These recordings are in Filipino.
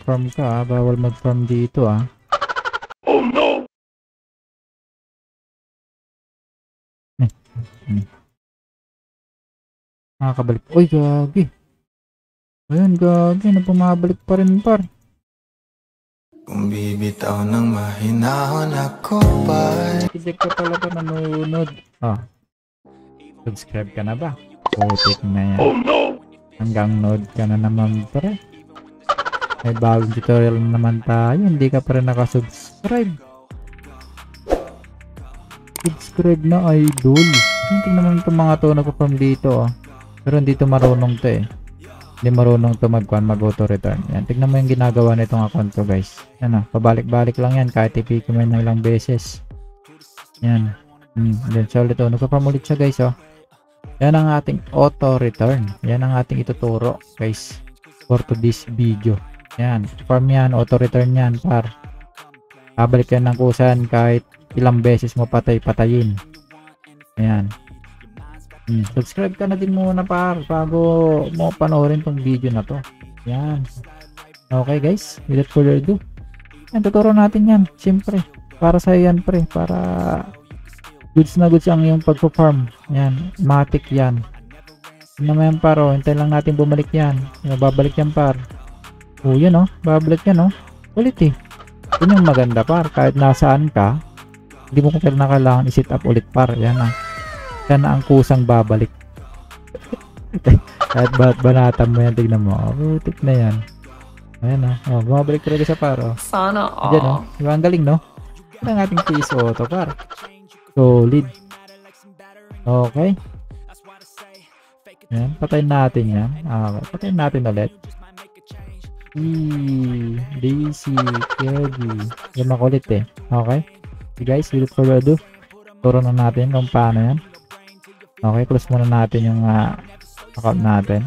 Farm ka ah. Bawal mag-farm dito ah. Oh no! Nakakabalik. Uy, gagi. Ayun, gagi. Bumabalik pa rin par. Kung bibitaw ng mahinahon ako pa. Hindi ka pala pa nanonood. Ah. Subscribe ka na ba? Putik na yan. Oh no! Hanggang node ka na naman pre. May bagong tutorial na naman tayo. Hindi ka pa rin nakasubscribe. Subscribe na idol. Tingnan naman itong mga to nagpa-farm dito oh. Pero hindi to marunong to eh. Hindi marunong to mag-auto return. Yan, tignan mo yung ginagawa nitong account ko guys. Yan oh, pabalik-balik lang yan kahit ipiki mo na ilang beses. Yan. Then so ulit oh, nagpa-farm ulit siya guys oh. Yan ang ating auto return. Yan ang ating ituturo guys for today's video. Yan, farm yan, auto return yan par. Babalik yan ng kusan kahit ilang beses mo patayin. Ayan. Subscribe ka na din muna par bago mo panoorin tong video na to. Yan. Okay guys, without further ado. Yan, tuturo natin yan. Siyempre, para sa yan pre, para goods na goods ang yung pagpo-farm. Yan, matik yan. Yun naman yan par, oh. Hintayin lang natin bumalik yan. Yan, babalik yan par. Oh, yan oh, babalik yan oh. Ulit eh. Yun yung maganda par, kahit nasaan ka, hindi mo kailangan i-set up ulit par. Yan ah. Yan na ang kusang babalik. Kahit banatan mo yan, tignan mo. Oh, butik na yan. Ayan ah. Oh, bumabalik talaga sa par oh. Sana all. Diyan oh. Diba ang galing no? Yan ang ating PS auto par. Solid. Okay. Yan, patayin natin yan. Okay, patayin natin ulit. DC, Kirby. Yan makulit eh. Okay. Okay guys, without further ado, turo na natin kung paano yan. Okay, close muna natin yung account natin.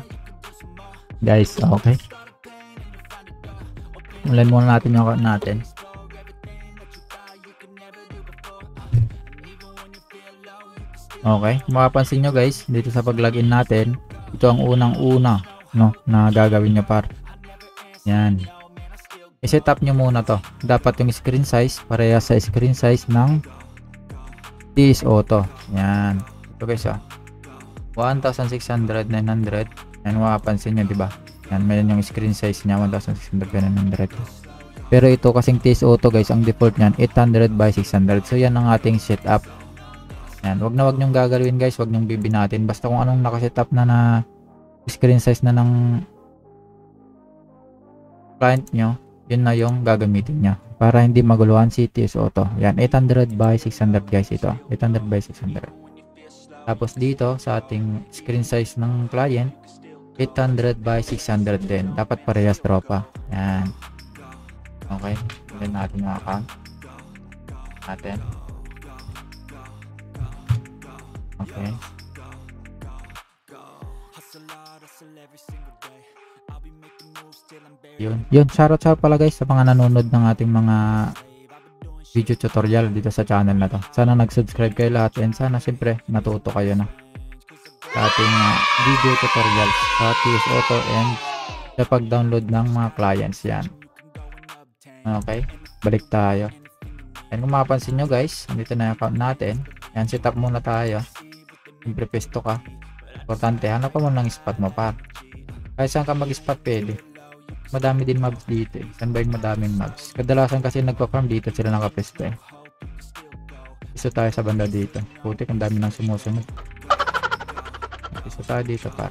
Guys, okay. Ulan muna natin yung account natin. Okay, mapapansin nyo guys, dito sa pag-login natin, ito ang unang-una no, na gagawin nyo par. Yan. I-set up nyo muna to. Dapat yung screen size parehas sa screen size ng TS Auto. Yan. Ito guys oh. 1,600, 900. Yan, mapapansin nyo diba? Yan, mayroon yung screen size nya 1,600 by 900. Pero ito kasing TS Auto guys, ang default nyan 800 by 600. So yan ang ating setup. Yan, wag nyong gagawin guys, wag nyong bibinatin. Basta kung anong nakasetup na screen size na ng client nyo, yun na yung gagamitin nya para hindi maguluhan si TS Auto. Yan, 800 by 600 guys ito. 800 by 600. Tapos dito sa ating screen size ng client, 800 by 600 din. Dapat parehas tropa. Yan. Okay. Tignan natin yung account natin. Okay. Yun, shoutout pala guys sa mga nanonood ng ating mga video tutorial dito sa channel na to. Sana nag-subscribe kayo lahat and sana siyempre natuto kayo na sa ating video tutorials sa TS Auto and sa pag-download ng mga clients yan. Okay, balik tayo. And kung mapapansin nyo guys, dito na yung account natin. Yan, set up muna tayo. Siyempre pesto ka. Importante, hanap ka muna ng spot mo par. Kahit saan ka mag-spot pwede. Madami din mobs dito eh. Saan ba yung madaming mobs? Kadalasan kasi nagpa-farm dito sila nakapesto eh. Isa tayo sa banda dito. Putik, ang dami nang sumusunod. Isa tayo dito par.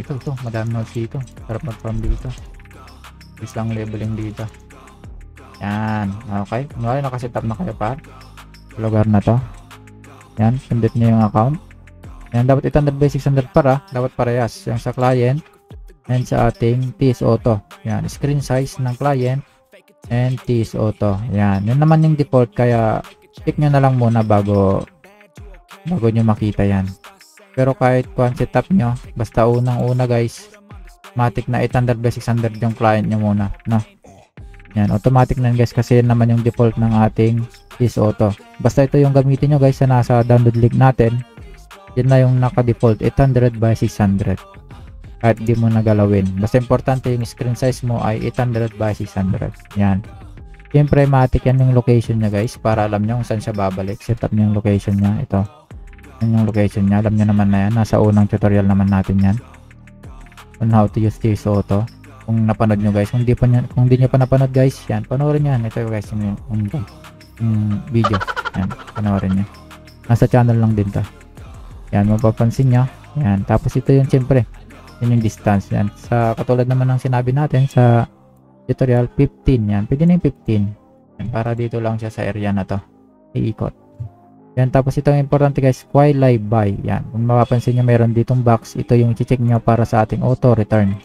Ito, madami mobs dito. Sarap mag-farm dito. Is lang leveling dito. Yan, okay. Kunwari nakasetup na kayo par sa lugar na to. Yan, sundit nyo yung account. Yan, dapat 800 by 600 para. Dapat parehas. Yung sa client and sa ating TS Auto. Yan, screen size ng client and TS Auto. Yan, yun naman yung default. Kaya check nyo na lang muna bago nyo makita yan. Pero kahit kung setup nyo, basta unang-una guys, automatic na 800 by 600 yung client nyo muna. No? Yan, automatic na guys kasi naman yung default ng ating TS Auto. Basta ito yung gamitin nyo guys sa nasa download link natin. Yan na yung naka-default, 800 by 600. Kahit di mo nagalawin. Basta importante yung screen size mo ay 800 by 600. Yan. Siyempre, matik yan yung location niya guys, para alam nyo kung saan siya babalik. Set up niyo yung location niya. Ito. Yan yung location niya. Alam nyo naman na yan. Nasa unang tutorial naman natin yan. On how to use TS Auto. Kung napanood nyo guys. Kung di nyo pa napanood guys, yan. Panoorin yan. Ito guys, yung video. Yan. Panoorin nyo. Nasa channel lang din to. Yan. Mapapansin nyo. Yan. Tapos ito yung siyempre. Yan yung distance. Yan. Sa katulad naman ng sinabi natin sa tutorial 15 yan. Pwede na yung 15. Yan, para dito lang siya sa area na to. Iikot. Yan. Tapos ito yung importante guys. Why live buy. Yan. Kung mapapansin nyo meron ditong box. Ito yung i-check nyo para sa ating auto return.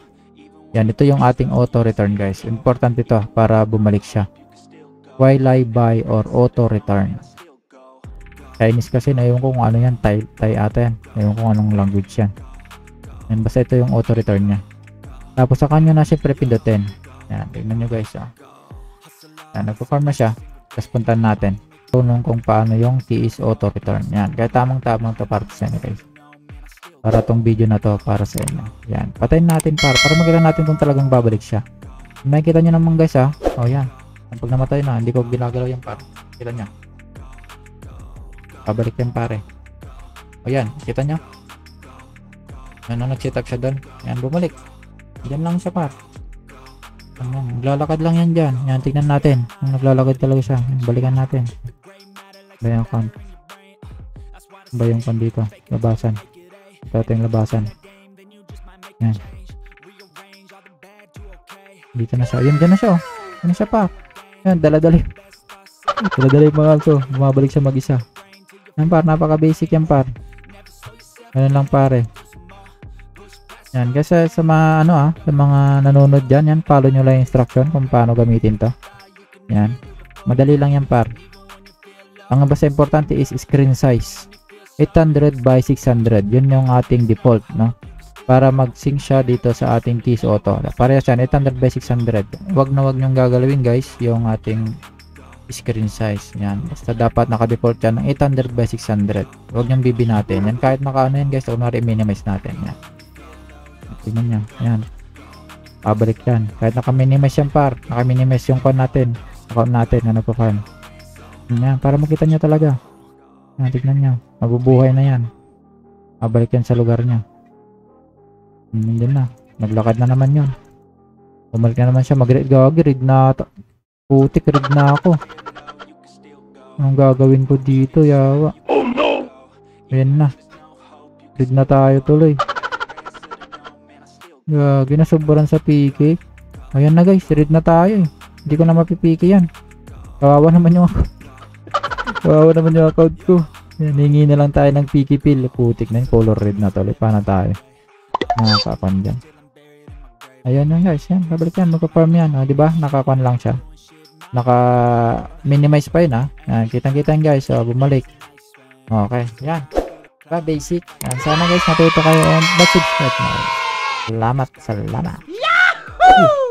Yan. Ito yung ating auto return guys. Importante ito para bumalik siya. Why live buy or auto return. Chinese kasi na kung ano yan. Thai ata yan. Ewan kung anong language yan. Yan. Basta ito yung auto return nya. Tapos sa kanya na siyempre pindutin. Yan, tignan nyo guys. Yan, nagpo-farm na siya. Tapos puntan natin. Tunong kung paano yung TS Auto Return. Yan, kaya tamang-tamang to para sa inyo guys. Para tong video na to para sa inyo. Yan, patayin natin para makita natin kung talagang babalik siya. Makikita nyo naman guys Oh yan. Pag namatay na, hindi ko ginagalaw yung par. Kita nyo. Babalik yan pare. O yan, kita nyo. Yan, nag-set up siya doon. Yan, bumalik. Diyan lang siya par. Naglalakad lang yan dyan. Yan, tignan natin. Kung naglalakad talaga siya. Balikan natin. Ba yung con? Ba yung con dito? Labasan. Ito yung labasan. Yan. Dito na siya. Yan, dyan na siya. Yan na siya pa. Yan, dala-dali. Dala-dali yung mga alto. Bumabalik siya mag-isa. Yan par, napaka-basic yan par. Ganun lang pare. Yan, kasi sa mga sa mga nanonood dyan, yan, follow nyo lang yung instruction kung paano gamitin to. Yan. Madali lang yan par. Ang basta importante is screen size. 800 by 600. Yun yung ating default, no? Para mag-sync siya dito sa ating TS Auto. Parehas yan, 800 by 600. Wag nyong gagalawin guys, yung ating screen size. Yan. Basta dapat naka-default yan ng 800 by 600. Wag nyong bibinatin. Yan, kahit naka yan guys, kunwari minimize natin. Yan. Tingnan nyo. Ayan. Pabalik yan. Kahit naka-minimize yan par. Naka-minimize yung account natin. Account natin. Ano po farm. Ayan. Para makita nyo talaga. Ayan. Tignan nyo. Mabubuhay na yan. Pabalik yan sa lugar nyo. Hindi na. Naglakad na naman yun. Bumalik na naman siya. Mag-read. Gagi. Read na. Putik. Read na ako. Anong gagawin ko dito? Yawa. Oh no! Ayan na. Read na tayo tuloy. Ginasobrahan sa PK. Ayan na guys, read na tayo eh. Hindi ko na mapipiki yan. Kawawa naman yung account. Kawawa naman yung account ko. Yan, hingi na lang tayo ng PK pill. Putik na yung color red na to. Paano tayo? Nakakapan dyan. Ayan na guys, yan. Babalik yan, magpa-farm yan. Diba? Nakakuan lang siya. Naka-minimize pa yun Yan, kitang-kita guys. Bumalik. Okay, yan. Diba? Basic. Yan. Sana guys, natuto kayo and mag-subscribe na. Salamat. Yahoo!